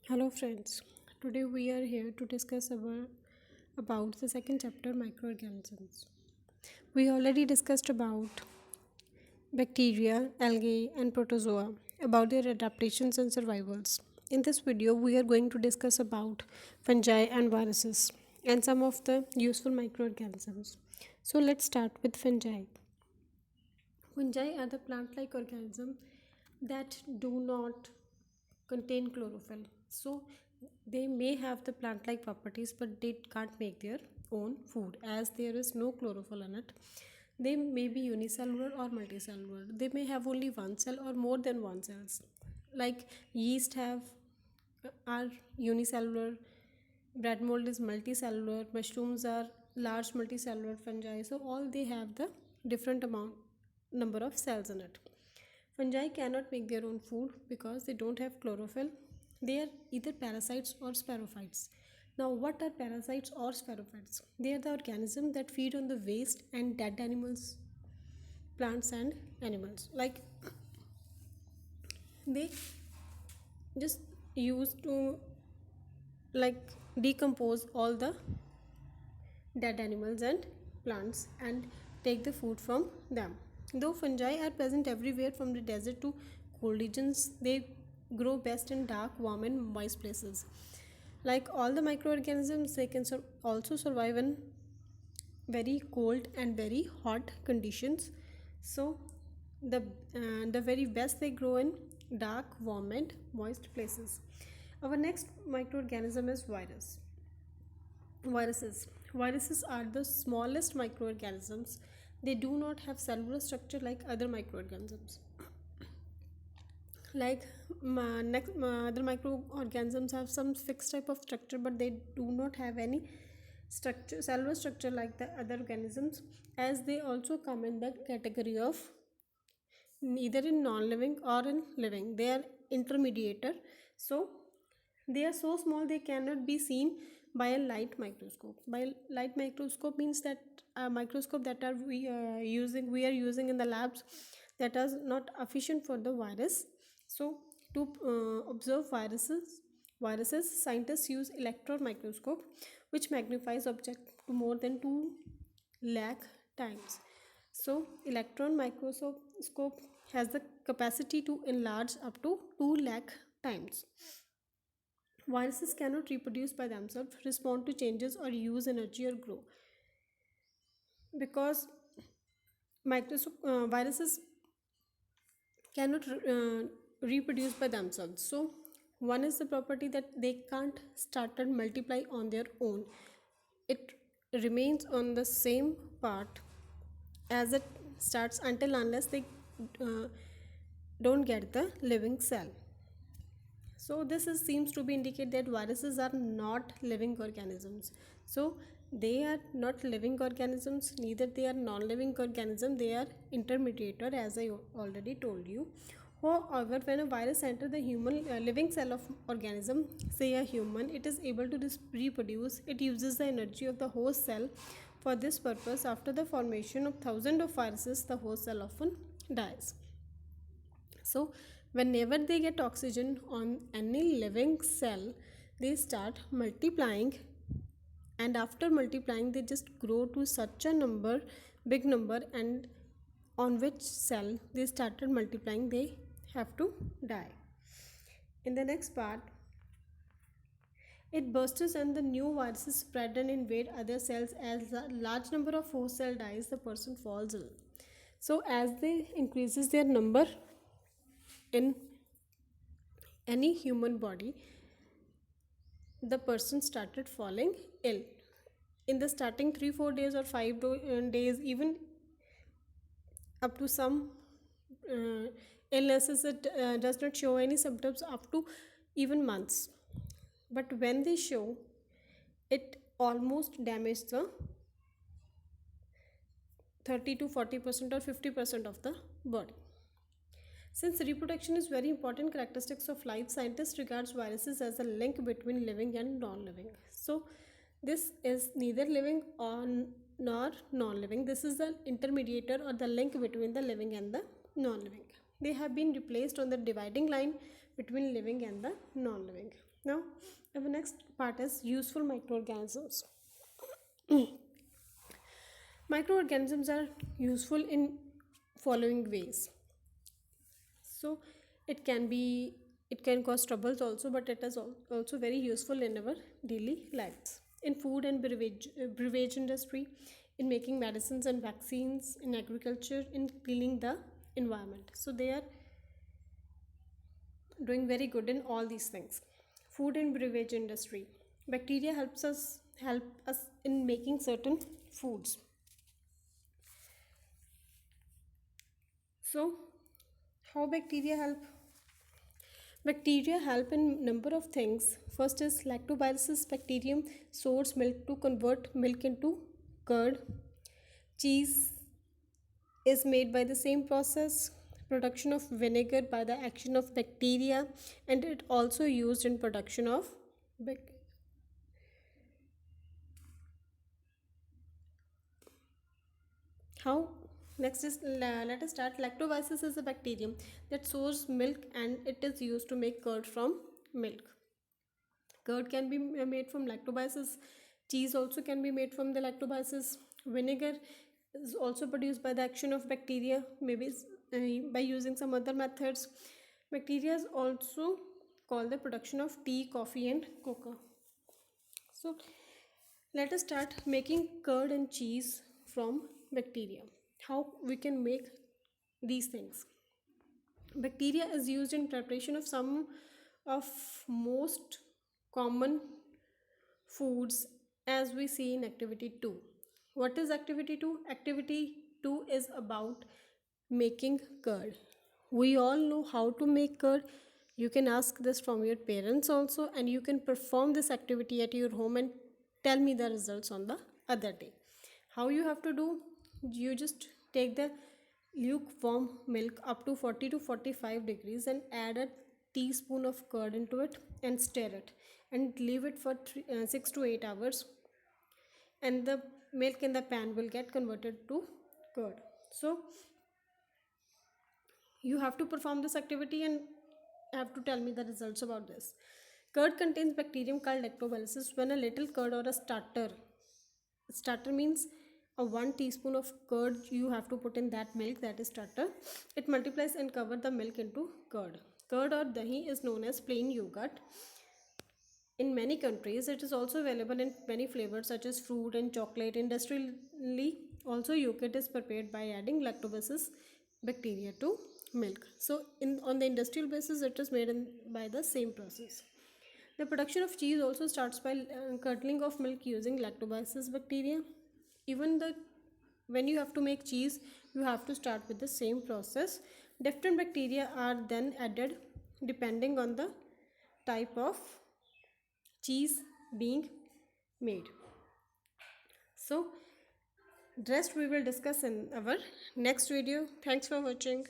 Hello friends. Today we are here to discuss about the second chapter microorganisms. We already discussed about bacteria, algae and protozoa about their adaptations and survivals. In this video we are going to discuss about fungi and viruses and some of the useful microorganisms. So let's start with fungi. Fungi are the plant-like organisms that do not contain chlorophyll. So they may have the plant-like properties, but they can't make their own food as there is no chlorophyll in it. They may be unicellular or multicellular. They may have only one cell or more than one cells. Like yeast have are unicellular, bread mold is multicellular, mushrooms are large multicellular fungi. So all they have the different amount number of cells in it. Fungi cannot make their own food because they don't have chlorophyll. They are either parasites or spirophytes. Now, what are parasites or spirophytes? They are the organisms that feed on the waste and dead animals, plants, and animals. Like they just use to like decompose all the dead animals and plants and take the food from them. Though fungi are present everywhere from the desert to cold regions, they grow best in dark, warm, and moist places. Like all the microorganisms, they can also survive in very cold and very hot conditions. So, the the very best they grow in dark, warm, and moist places. Our next microorganism is virus. Viruses. Viruses are the smallest microorganisms. They do not have cellular structure like other microorganisms. Like other microorganisms have some fixed type of structure, but they do not have any structure, cellular structure like the other organisms, as they also come in the category of neither in non-living or in living. They are intermediator. So they are so small they cannot be seen by a light microscope. By light microscope means that a microscope that are we are using in the labs that is not efficient for the virus. So to observe viruses scientists use electron microscope, which magnifies object to more than 2 lakh times. So electron microscope has the capacity to enlarge up to 2 lakh times. Viruses cannot reproduce by themselves, respond to changes, or use energy or grow because viruses cannot reproduce by themselves. So, one is the property that they can't start and multiply on their own. It remains on the same part as it starts until unless they uh, don't get the living cell. So seems to be indicate that viruses are not living organisms. So they are not living organisms, neither they are non-living organism. They are intermediate, as I already told you. However, when a virus enters the human living cell of organism, say a human, it is able to reproduce. It uses the energy of the host cell. For this purpose, after the formation of thousands of viruses, the host cell often dies. So, whenever they get oxygen on any living cell, they start multiplying, and after multiplying, they just grow to such a big number, and on which cell they started multiplying, they have to die. In the next part, it bursts and the new viruses spread and invade other cells. As a large number of host cell dies, the person falls ill. So as they increases their number in any human body, the person started falling ill. In the starting 3 4 days or 5 days, even up to some uh, illnesses, it does not show any symptoms up to even months. But when they show, it almost damages the 30 to 40% or 50% of the body. Since reproduction is very important characteristics of life, scientists regards viruses as a link between living and non-living. So this is neither living or nor non-living. This is the intermediator or the link between the living and the non-living. They have been replaced on the dividing line between living and the non-living. Now, our next part is useful microorganisms. Microorganisms are useful in following ways. So it can be, it can cause troubles also, but it is also very useful in our daily lives, in food and beverage industry, in making medicines and vaccines, in agriculture, in cleaning the environment. So they are doing very good in all these things. Food and beverage industry, bacteria help us in making certain foods. So how bacteria help? Bacteria help in number of things. First is lactobacillus bacterium stores milk to convert milk into curd. Cheese is made by the same process. Production of vinegar by the action of bacteria, and it also used in production of how. Next is let us start. Lactobacillus is a bacterium that stores milk, and it is used to make curd from milk. Curd can be made from lactobacillus. Cheese also can be made from the lactobacillus. Vinegar is also produced by the action of bacteria, maybe by using some other methods. Bacteria is also called the production of tea, coffee, and cocoa. So let us start making curd and cheese from bacteria. How we can make these things? Bacteria is used in preparation of some of most common foods, as we see in activity 2. What is activity 2? Activity 2 is about making curd. We all know how to make curd. You can ask this from your parents also, and you can perform this activity at your home and tell me the results on the other day. How you have to do? You just take the lukewarm milk up to 40 to 45 degrees and add a teaspoon of curd into it and stir it and leave it for 6 to 8 hours, and the milk in the pan will get converted to curd. So you have to perform this activity and have to tell me the results about this. Curd contains bacterium called lactobacillus. When a little curd or a starter means a 1 teaspoon of curd you have to put in that milk, that is starter. It multiplies and cover the milk into curd. Curd or dahi is known as plain yogurt. In many countries, it is also available in many flavors such as fruit and chocolate. Industrially, also yogurt is prepared by adding lactobacillus bacteria to milk. So, on the industrial basis, it is made by the same process. The production of cheese also starts by curdling of milk using lactobacillus bacteria. Even the when you have to make cheese, you have to start with the same process. Different bacteria are then added depending on the type of cheese being made. So rest we will discuss in our next video. Thanks for watching.